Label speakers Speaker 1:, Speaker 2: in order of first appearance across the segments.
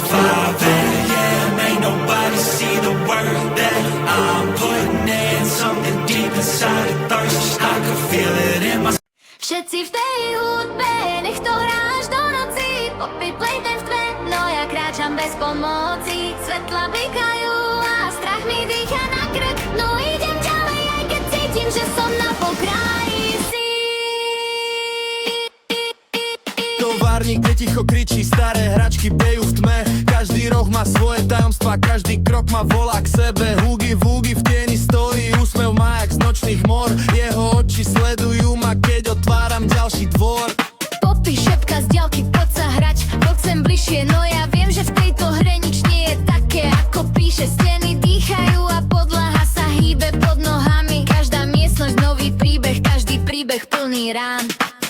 Speaker 1: 5 a.m. Ain't nobody see the work that I'm putting in. Something deep inside a thirst, I can feel it in my.
Speaker 2: Všetci v tej hudbe, nech to hrá až do noci. Popy play ten v tme, no ja kráčam bez pomoci. Svetla blikajú a strach mi dýcha na krk. No idem ďalej, aj keď cítim, že som na pokraji
Speaker 3: Továrnik, kde ticho kričí, staré hračky bejú v tme. Každý roh má svoje tajomstvá, každý krok ma volá k sebe. Húgy vúgy, v tieni stojí úsmev majak z nočných mor. Jeho oči sledujú ma, keď otváram ďalší dvor.
Speaker 2: Popy šepka z diaľky, poď sa hrať, poď sem bližšie. No ja viem, že v tejto hre nič nie je také, ako píše. Steny dýchajú a podlaha sa hýbe pod nohami. Každá miestnosť nový príbeh, každý príbeh plný rán.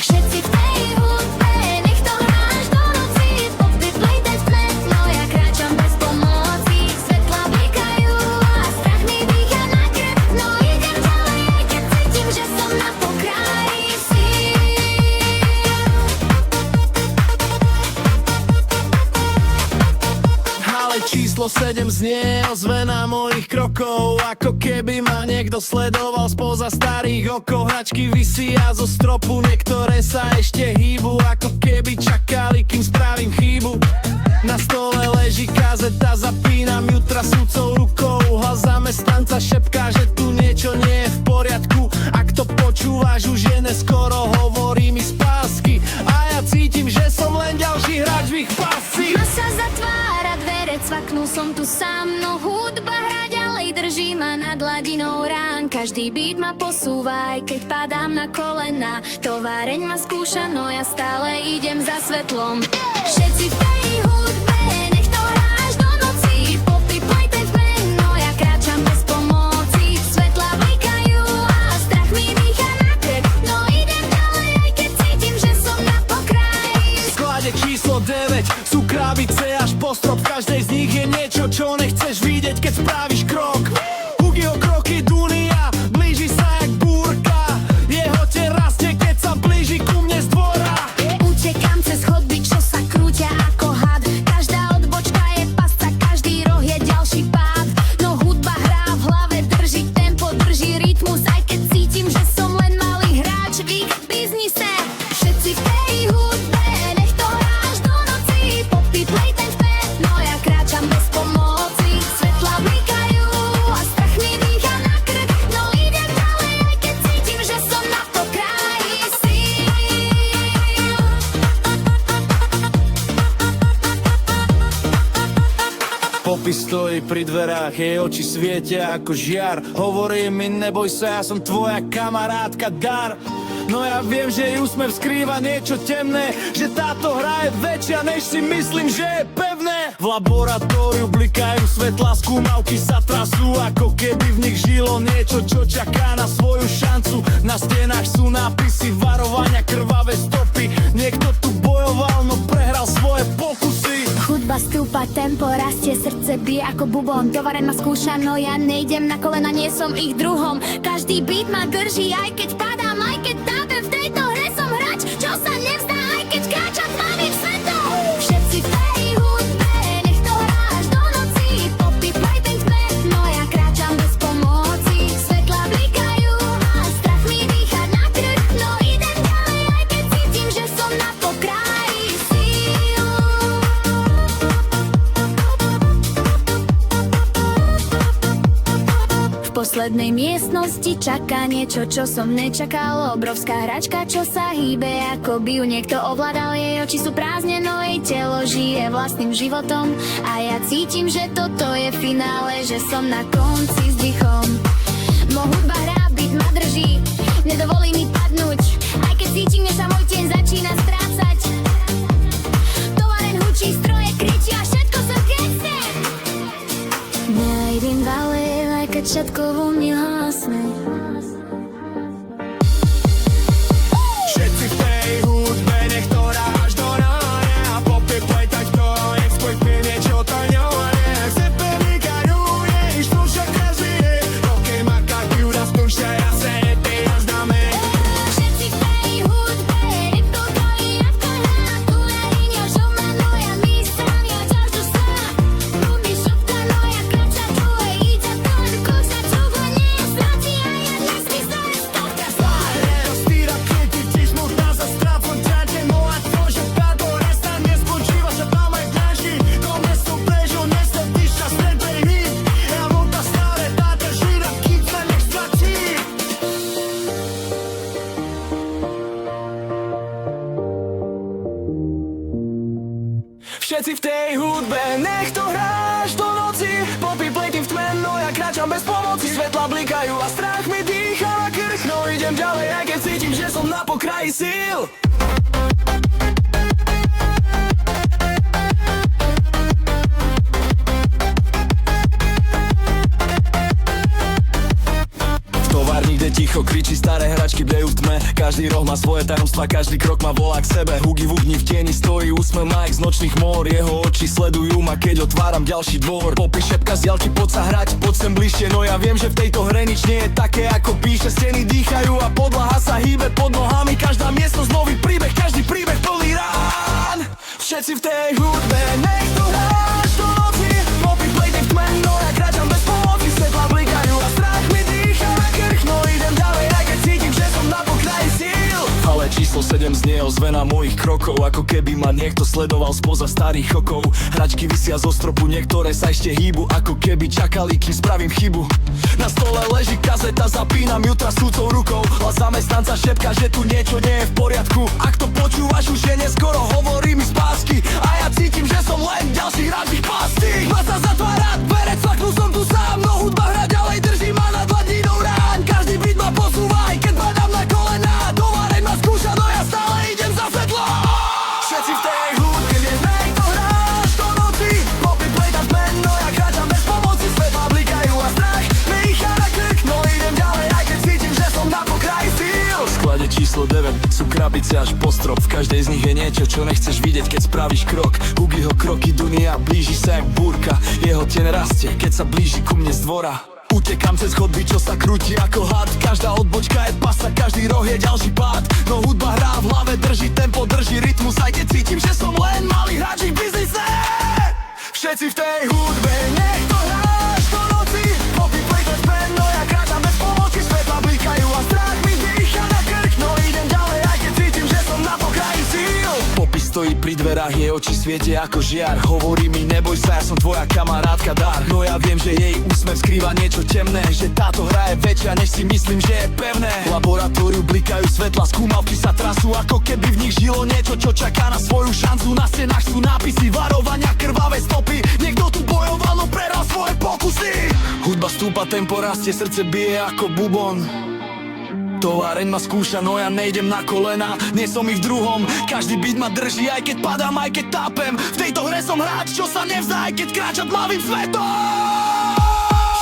Speaker 2: Všetci v tej hudbe, nech to hrá až do noci. Popy play ten v tme, no ja kráčam bez pomoci. Svetla blikajú a strach mi dýcha na krk. No idem ďalej, aj keď cítim, že som na pokraji síl.
Speaker 3: Ale číslo 7 znie ozvena mojich krokov, ako keby ma niekto sledoval spoza starých okov. Hračky visia zo stropu, niektoré sa ešte hýbu, ako keby čakali, kým spravím chybu. Na stole leží kazeta, zapínam ju trasúcou rukou. Hlas zamestnanca šepká, že tu niečo nie je v poriadku. Ak to počúvaš, už je neskoro, hovorí mi z pásky. A ja cítim, že som len ďalší hráč v ich pasci.
Speaker 2: Masa zatvára dvere, cvaknul som tu sám. No hudba hrá ďalej, drží ma nad hladinou rán. Každý beat ma posúva, aj keď padám na kolena. Továreň ma skúša, no ja stále idem za svetlom. Všetci v tej hudbe, nech to hrá až do noci. Popy play ten v tme, no ja kráčam bez pomoci. Svetla blikajú a strach mi dýcha na krk. No idem ďalej, aj keď cítim, že som na pokraji.
Speaker 3: V sklade číslo 9 sú krabice až po strop. V každej z nich je niečo, čo nechceš vidieť, keď spravíš krok. Hugyho kroky dunia, blíži sa jak búrka. Jeho te rastie, keď sa blíži ku mne z dvora.
Speaker 2: Utekám cez chodby, čo sa krútia ako had. Každá odbočka je pasca, každý roh je ďalší pád. No hudba hrá v hlave, drží tempo, drží rytmus. Aj keď cítim, že som len malý hráč v ich biznise. Všetci v tej hudbe, nech to hrá až do noci. Popy play ten v tme, no ja kráčam bez pomoci. Svetla blikajú a strach mi dýcha na krk. No idem ďalej, aj keď cítim, že som na pokraji síl.
Speaker 3: Popy stojí pri dverách, jej oči svietia ako žiar. Hovorí mi, neboj sa, ja som tvoja kamarátka Dar. No ja viem, že jej úsmev skrýva niečo temné, že táto hra je väčšia, než si myslím, že je pevné. V laboratóriu blikajú svetla, skúmavky sa trasú, ako keby v nich žilo niečo, čo čaká na svoju šancu. Na stenách sú nápisy, varovania, krvavé stopy. Niekto tu bojoval, no prehral svoje pokusy.
Speaker 2: Hudba stúpa, tempo rastie, srdce bije ako bubon. Tovareň ma skúša, no ja nejdem na kolena, nie som ich druhom. Každý beat ma drží, aj keď padám, aj keď tápem. V tejto hre som hráč, čo sa nevzdá, aj keď kráča tmavým svetom. Všetci v tej hudbe, nech to hrá až do noci. Popy play ten v tme, no ja kráčam bez pomoci. Svetla blikajú a strach mi dýcha na krk. No idem ďalej, aj keď cítim, že som na pokraji síl. V poslednej miestnosti čaká niečo, čo som nečakal. Obrovská hračka, čo sa hýbe, ako by ju niekto ovládal. Jej oči sú prázdne, no jej telo žije vlastným životom. A ja cítim, že toto je finále, že som na konci s dýchom. Mo hudba hrá, beat ma drží, nedovolí mi padnúť. Aj keď cítim, že sa môj tieň začína strácať. Tovareň hučí, stroje kričia, všetko sa chce. Nejdem ďalej, aj keď všetko vo mne hásne.
Speaker 3: Všetci v tej hudbe, nech to hrá až do rána. A popy play tak to, nech spoj pie niečo taňované. Ak se pevný karuje, iš tu však razvije. Roky maka kjúda spúšťa, ja se nepí až dáme.
Speaker 2: Všetci v tej hudbe, nech to stojí ako hra. Tu je línia, čo menuje mi strany a ťaž do sa
Speaker 3: nech to hráš do noci. Popy plejty v tme, no ja kráčam bez pomoci. Svetla blikajú a strach mi dýcha na krk. No idem ďalej, aj keď cítim, že som na pokraji síl. Nikde ticho, kričí staré hračky, bdejú v tme. Každý roh má svoje tajomstvá, každý krok ma volá k sebe. Hugi v uhni v tieni stojí, úsmev má z nočných mór. Jeho oči sledujú ma, keď otváram ďalší dvor. Popy šepka z diaľky, poď sa hrať, poď sem bližšie. No ja viem, že v tejto hre nič nie je také, ako píše. Steny dýchajú a podlaha sa hýbe pod nohami. Každá miestnosť nový príbeh, každý príbeh plný rán. Všetci v tej hudbe, nech to hráš do noci. Popy plejte v tme, no ja kráčam bez pomoci. Svetla blikajú a strach mi dýcha na krk. No idem ďalej, aj keď cítim, že som na pokraji síl. Ale číslo 7 znie ozvena mojich krokov, ako keby ma niekto sledoval spoza starých chokov. Hračky visia zo stropu, niektoré sa ešte hýbu, ako keby čakali, kým spravím chybu. Na stole leží kazeta, zapínam ju trasúcou rukou. Hlas zamestnanca šepka, že tu niečo nie je v poriadku. Ak to počúvaš, už je neskoro, hovorí mi spásky. A ja cítim, že som len ďalší hráč ich pásty. Má sa zatvárať, dvere, cvaknul som tu sám. No hudba hra ďalej, drží ma nad hladinou rán. Každý beat ma posúva, aj keď padám na kolená. Továreň ma skúša, no ja stále idem za svetlo. Všetci v tej hudbe, nech to hráš do noci. Popy plejta tme, no ja kráčam bez pomoci. Svetla blikajú a strach mi dýcha na krk. No idem ďalej, aj keď cítim, že som na pokraji síl. V sklade číslo 9 sú krabice až po strop. V každej z nich je niečo, čo nechceš vidieť, keď spravíš krok. Hugiho kroky dunia, blíži sa jak búrka. Jeho ten rastie, keď sa blíži ku mne z dvora. Utekam cez chodby, čo sa krúti ako had. Každá odbočka je pasa, každý roh je ďalší pád. No hudba hrá v hlave, drží tempo, drží rytmus. Aj keď cítim, že som len malý hráč v biznise. Všetci v tej hudbe, nech to hráš do noci. Popy plejte tme, no ja kráčam bez pomoci. Svetla blikajú a strach mi dýcha na krk. No idem ďalej, aj keď cítim, že som na pokraji síl. Popy stojí pri dverách, jej oči svietia ako žiar. Hovorí mi, neboj sa, ja som tvoja kamarátka Dar. No ja viem, že jej úsmev skrýva niečo temné, že táto hra je väčšia, než si myslím, že je pevné. V laboratóriu blikajú svetla, skúmavky sa trasú, ako keby v nich žilo niečo, čo čaká na svoju šancu. Na stenách sú nápisy, varovania, krvavé stopy. Niekto tu bojoval, no prehral svoje pokusy. Hudba stúpa, tempo rastie, srdce bije ako bubon. Továreň ma skúša, no ja nejdem na kolena. Nie som ich v druhom, každý beat ma drží, aj keď padám, aj keď tápem. V tejto hre som hráč, čo sa nevzdá, aj keď kráča tmavým svetom.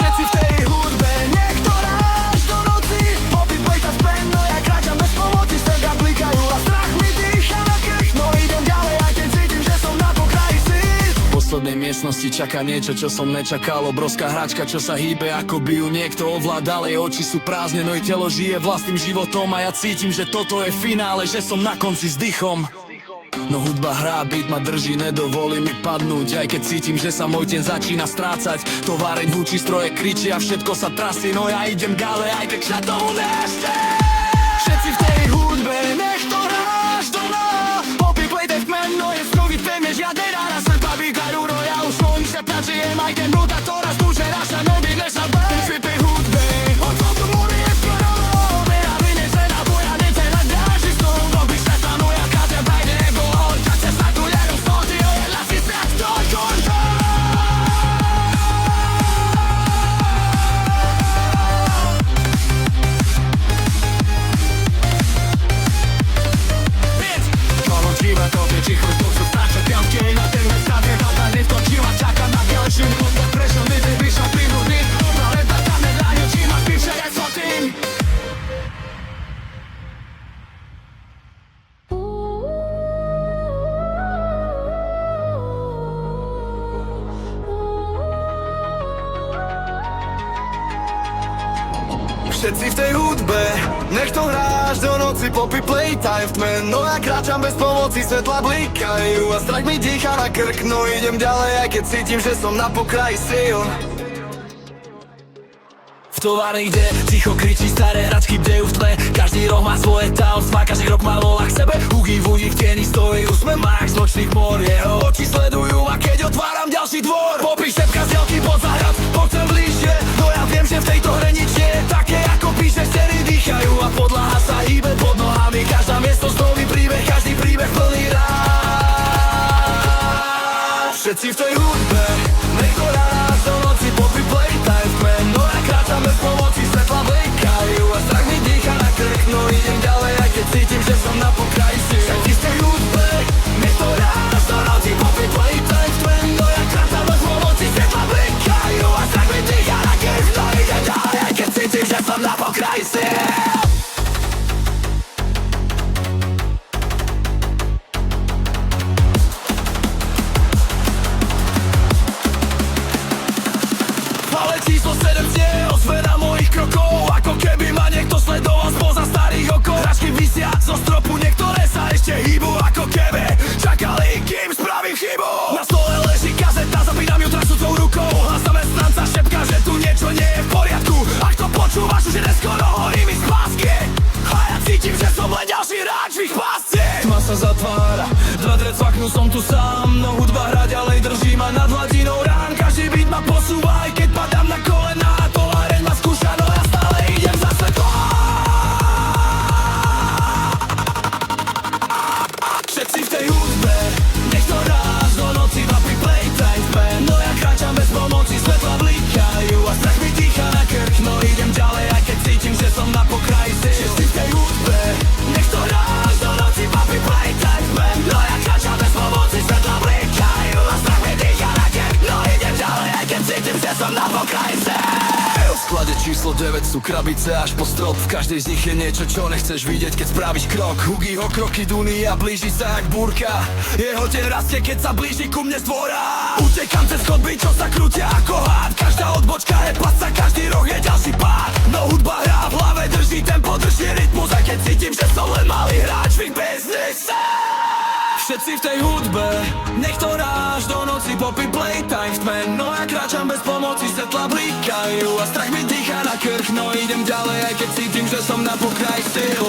Speaker 3: Všetci v tej hudbe, nech to hráš do noci. Popy plejta tme, no ja kráčam bez pomoci. Svetla blikajú a strach mi dýcha na krk. No idem ďalej, aj keď cítim, že som na pokraji síl. V poslednej miestnosti čaká niečo, čo som nečakal. Obrovská hračka, čo sa hýbe, ako by ju niekto ovládal. Jej oči sú prázdne, no jej telo žije vlastným životom. A ja cítim, že toto je finále, že som na konci s dychom. No hudba hrá, beat ma drží, nedovolí mi padnúť. Aj keď cítim, že sa môj deň začína strácať. Továreň húči, stroje kričí a všetko sa trasie. No ja idem ďalej, aj keď sa tomu nešte. Všetci v tej hudbe, nech to hráš do nás. Popy plejte v tme, no je skroviť téme, žiadne rána. Svetla vykajú, no ja už svojím sa pračijem. Aj ten brúta, ktorá stúže naša noby, než sa bej. Všetci v tej hudbe, od toho mori je skoro. Vera vynese na boja, nece na dráži. Z toho doby sveta, no ja kážem, bajde nebo hoj. Čase sa tu jedom stoti, o jedna si sviat, to je konto. Cicho, to co stacza piątkie i na tym wystawie Dobra, nie wtoczyła, czeka na białszy Młot zapreszony, ty wyszła trybunny Ale tatane dla nią ci ma pierwsze jest o tym. Všetci v tej hudbe, nech to hráš do noci. Popy playtime v tme, no ja kráčam bez pomoci. Svetla blikajú a strach mi dýcha na krk. No idem ďalej, aj keď cítim, že som na pokraji síl. V továrni, kde ticho kričí staré hračky, bdejú v tle. Každý roh má svoje tajomstvá, každý krok ma volá k sebe. Hugi v uhni v tieni stojí, úsmev má jak z nočných mór. Jeho oči sledujú a keď otváram ďalší dvor. Popy šepka z diaľky, poď sa hrať, poď sem bližšie. No ja viem, že v tejto hre nič nie je také, ako píše. Steny dýchajú a podlaha sa hýbe pod nohami. Každá miestnosť nový príbeh, každý príbeh plný rán. Všetci v tej hudbe. hudbe, nech to nás do noci popí playtime v tme. No ja kráčam bez pomoci, svetla blikajú a strach mi dýcha na krk. No idem ďalej, aj keď cítim, že som na pokraji síl. Všetci v tej hudbe, nech to nás do noci popí playtime v tme. No ja kráčam bez pomoci, svetla blikajú a strach mi dýcha na krk. No idem ďalej, aj keď cítim, že som na pokraji síl. Ale číslo 7 znie ozvena mojich krokov, ako keby ma niekto sledoval spoza starých okov. Hračky visia zo stropu, niektoré sa ešte hýbu, ako keby čakali, kým spravím chybu. Na stole leží kazeta, zapínam ju trasúcou rukou. Hlas zamestnanca šepká, že tu niečo nie je v poriadku. Ak to počúvaš, už jeden skoro horí mi z pásky. A ja cítim, že som len ďalší hráč v ich pásci. Tma sa zatvára, dve cvaknú, som tu sám. No hudba hra ďalej drží ma nad hladinou rán. Každý beat ma posúva, aj keď padám na kolená. Továreň ma skúša, no ja stále idem za svetlom. Všetci v tej hudbe, nech to raz do noci vapí playtime v tme. No ja kráčam bez pomoci, svetla blikajú a strach mi dýcha na krk. No idem ďalej, aj keď cítim, že som na pokraji síl. Všetci v tej hudbe, nech to raz do noci vapí playtime v tme. No ja kráčam bez pomoci, svetla blikajú a strach mi dýcha na krk. No idem ďalej, aj keď cítim, že som na pokraji síl. V sklade číslo 9 sú krabice až po strop. V každej z nich je niečo, čo nechceš vidieť, keď spravíš krok. Hugiho kroky duní a blíži sa jak búrka. Jeho deň rastie, keď sa blíži ku mne z dvora. Utekam cez chodby, čo sa krútia ako hád. Každá odbočka je pasca, každý roh je ďalší pád. No hudba hrá v hlave, drží tempo, drží rytmus. A keď cítim, že som len malý hráč v ich biznise. Všetci v tej hudbe, nech to ráž do noci popí playtime v tme. No ja kráčam bez pomoci, svetla blikajú a strach mi dýcha na krk. No idem ďalej, aj keď cítim, že som na pokraji síl.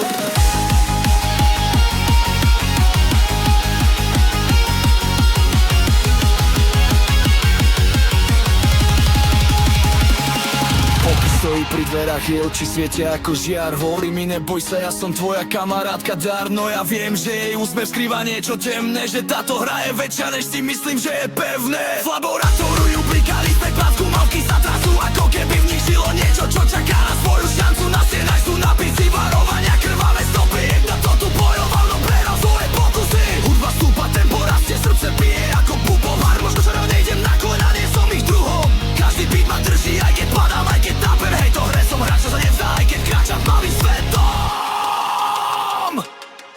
Speaker 3: Stojí pri dverách, jej oči svietia ako žiar. Hovorí mi, neboj sa, ja som tvoja kamarátka Dar. No ja viem, že jej úsmev skrýva niečo temné, že táto hra je väčšia, než si myslím, že je pevné. V laboratóriu bliká listek plátku, malky sa trasú, ako keby v nich žilo niečo, čo čaká na svoju šancu. Na stenách sú napisy varovania, krvavé stopy. Niekto to tu bojoval, no prehral svoje pokusy. Hudba stúpa, tempo rastie, srdce bije ako pupovar. Možno, že nejdem na kolena, nie som ich druhom. Každý beat ma drží, aj keď padám, aj keď tápem. Hej, to hre som hráč, čo sa nevzdá, aj keď kráčam tmavým svetom.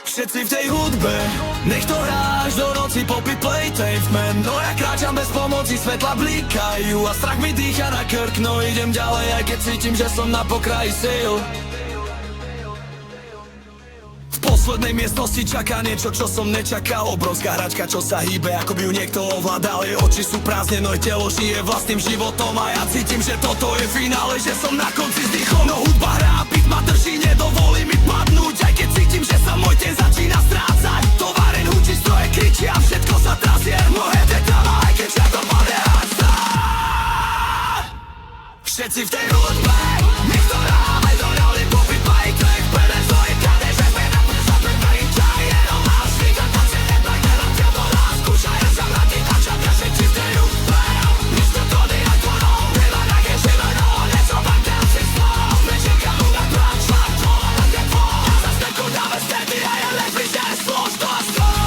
Speaker 3: Všetci v tej hudbe, nech to hráš do noci popí playtime v tme. No ja kráčam bez pomoci, svetla blikajú a strach mi dýcha na krk. No idem ďalej, aj keď cítim, že som na pokraji síl. V poslednej miestnosti čaká niečo, čo som nečakal. Obrovská hračka, čo sa hýbe, ako by ju niekto ovládal. Jej oči sú prázdne, no jej telo žije vlastným životom. A ja cítim, že toto je finále, že som na konci s dýchom. No hudba hrá, beat ma drží, nedovolí mi padnúť. Aj keď cítim, že sa môj deň začína strácať. Továreň hučí, stroje kričia, všetko sa trasie. Moje detama, aj keď ja to podehám stáť. Všetci v tej hudbe, nech to ráme do ňoli popí playtime. Pere svoje kade, že sme na prečatnej perinča. Jenom nás víta, tam si nepak, nedám ťa do nás. Skúšaj, ja sa vrátim a čakám všetci v tej hudbe. Místo to dýchaj tvonou, treba na keď živeno. Něco pak tam si slov, nečekám u na prám šlap. To na depo, ja za steku dáme stety a ja lepíš, ja je slož, to a slož.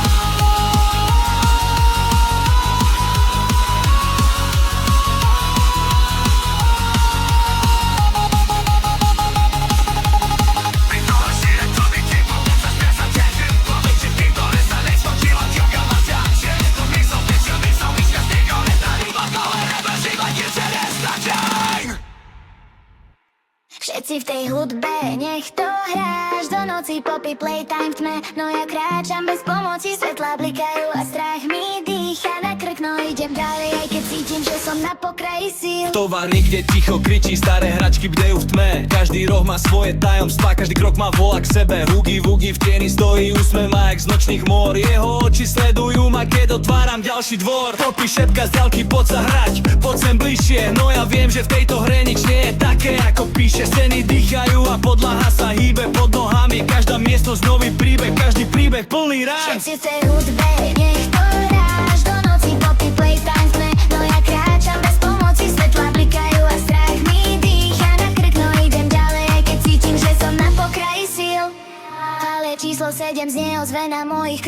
Speaker 2: Všetci v tej hudbe, nech to hráš do noci popí playtime v tme. No ja kráčam bez pomoci, svetla blikajú a strach mi dýcha na krk. No idem ďalej, aj keď cítim, že som na pokraji síl.
Speaker 3: Továrny, kde ticho kričí, staré hračky bdejú v tme. Každý roh má svoje tajomstvá, každý krok má volá k sebe. Hugi Wugi v tieni stojí, úsmev má jak z nočných mór. Jeho oči sledujú ma, keď otváram ďalší dvor. Popí šepka z ďalky, poď sa hrať, poď sem bližšie. No ja viem, že v tejto hre nič nie je také, ako píše. Steny dýchajú a podlaha sa hýbe pod nohami. Každá miestnosť nový príbeh, každý príbeh plný rán.
Speaker 2: Všetci v tej hudbe, nech to hráš do noci popí playtime v tme. No ja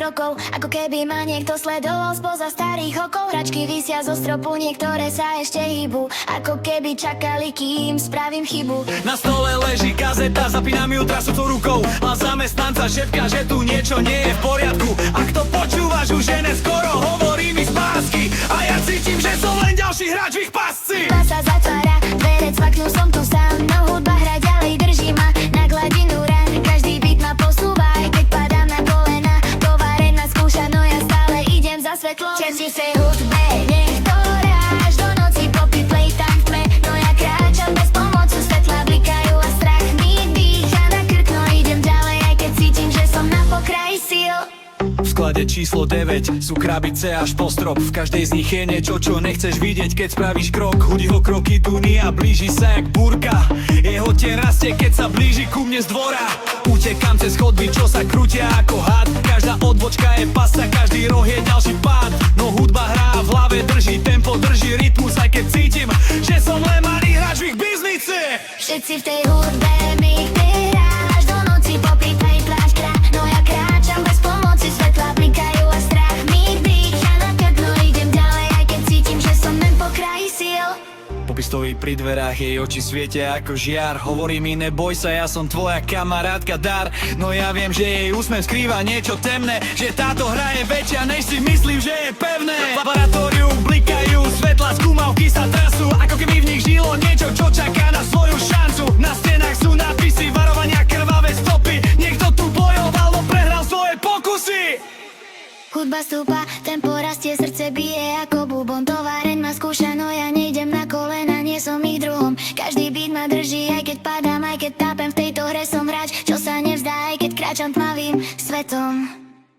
Speaker 2: krokov, ako keby ma niekto sledoval spoza starých okov. Hračky visia zo stropu, niektoré sa ešte hýbu, ako keby čakali, kým spravím chybu.
Speaker 3: Na stole leží kazeta, zapínam ju trasúcou rukou a zamestnanca šepka, že tu niečo nie je v poriadku. Ak to počúvaš už je neskoro, hovorí mi z pásky a ja cítim, že som len ďalší hráč v ich pasci.
Speaker 2: Tma sa zatvára, dvere cvaknú, som tu sám, no hudba hra ďalej drží ma na gladinu rán. Každý beat ma posúva, aj keď padám na kolena. Továreň ma skúša, no ja stále idem za svetlom. Všetci v tej hudbe, nech to hrá až do noci, popy play tam v tme. No ja kráčam bez pomoci, svetla blikajú a strach mi dýcha na krk. No idem ďalej, aj keď cítim, že som na pokraji síl.
Speaker 3: V sklade číslo 9 sú krabice až po strop. V každej z nich je niečo, čo nechceš vidieť, keď spravíš krok. Hudiho kroky duní a blíži sa jak búrka. Jeho tieň rastie, keď sa blíži ku mne z dvora. Utekám cez chodby, čo sa krútia ako had. Každá odbočka je pasa, každý roh je ďalší pád. No hudba hrá v hlave, drží tempo, drží rytmus, aj keď cítim, že som len malý hráč v ich biznise.
Speaker 2: Všetci v tej hudbe mi hrá až do noci, popri play plášť krá. No ja kráčam bez pomoci, svetla blikajú a strach mi dýcha na krk. No idem ďalej, aj keď cítim, že som len po kraji síl.
Speaker 3: Popi stojí pri dverách, jej oči svietia ako žiar. Hovorí mi, neboj sa, ja som tvoja kamarátka Dar. No ja viem, že jej úsmev skrýva niečo temné, že táto hra je väčšia, než si myslím, že je pevné. V laboratóriu blikajú svetla, skúmavky sa trasú, ako keby v nich žilo niečo, čo čaká na svoju šancu. Na stenách sú nápisy, varovania, krvavé stopy. Niekto tu bojoval, no prehral svoje pokusy.
Speaker 2: Hudba stúpa, tempo rastie, srdce bije ako bubon. Továreň ma skúša, no ja nejdem na kolena, nie som ich druhom. Každý beat ma drží, aj keď padám, aj keď tápem. V tejto hre som hráč, čo sa nevzdá, aj keď kráčam tmavým svetom.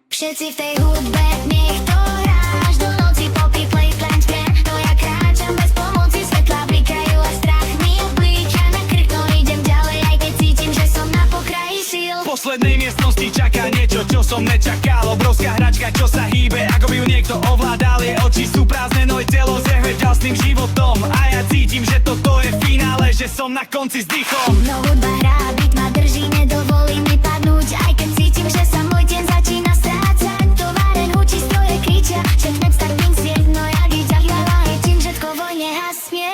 Speaker 2: Všetci v tej hudbe, nech to hrá až do noci, popy play plant krem. No ja kráčam bez pomoci, svetla blikajú a strach mi oblíča na krk. No idem ďalej, aj keď cítim, že som na pokraji síl.
Speaker 3: V poslednej miestnosti čaká niečo, čo som nečakal. Obrovská hračka, čo sa hýbe, ako by ju niekto ovládal. Jej oči sú prázdne, no jej telo zehve ďalším životom. A ja cítim, že toto je finále, že som na konci s dýchom.
Speaker 2: No hudba hrá, beat ma drží, nedovolí mi padnúť, aj keď cítim, že sa môj deň začína strácať. Továreň hučí, stroje kričia, že hned startím sieť. No ja výťah hlava, je tým, že v vojne hasnie.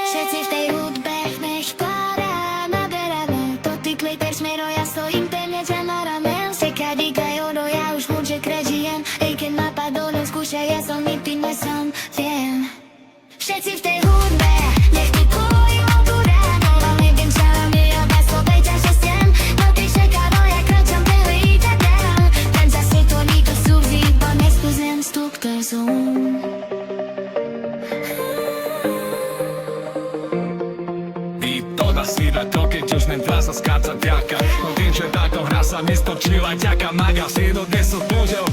Speaker 2: Všetci v tej hudbe, nech padá, naberáme. To ty klejter smero, ja stojím pevne ťa na ramen. Seka dýkajú, no ja už vúče krežijem. Ej, keď ma padol, len skúšaj, ja som vypín, som viem. Všetci v tej hudbe, nech mi pojú tu ráno. Vám neviem, čo vám je, ja vás obejťa, že sem. No ty čeká, no ja kráčam, belý tak dám. Ten zase to nikto súbzí, bo neskúzem stuk person.
Speaker 3: I to da svira to, keď už len trasa skáca ťaka. No tým, že táto hra sa nestočila ťaka maga. Si do dnes odpúžil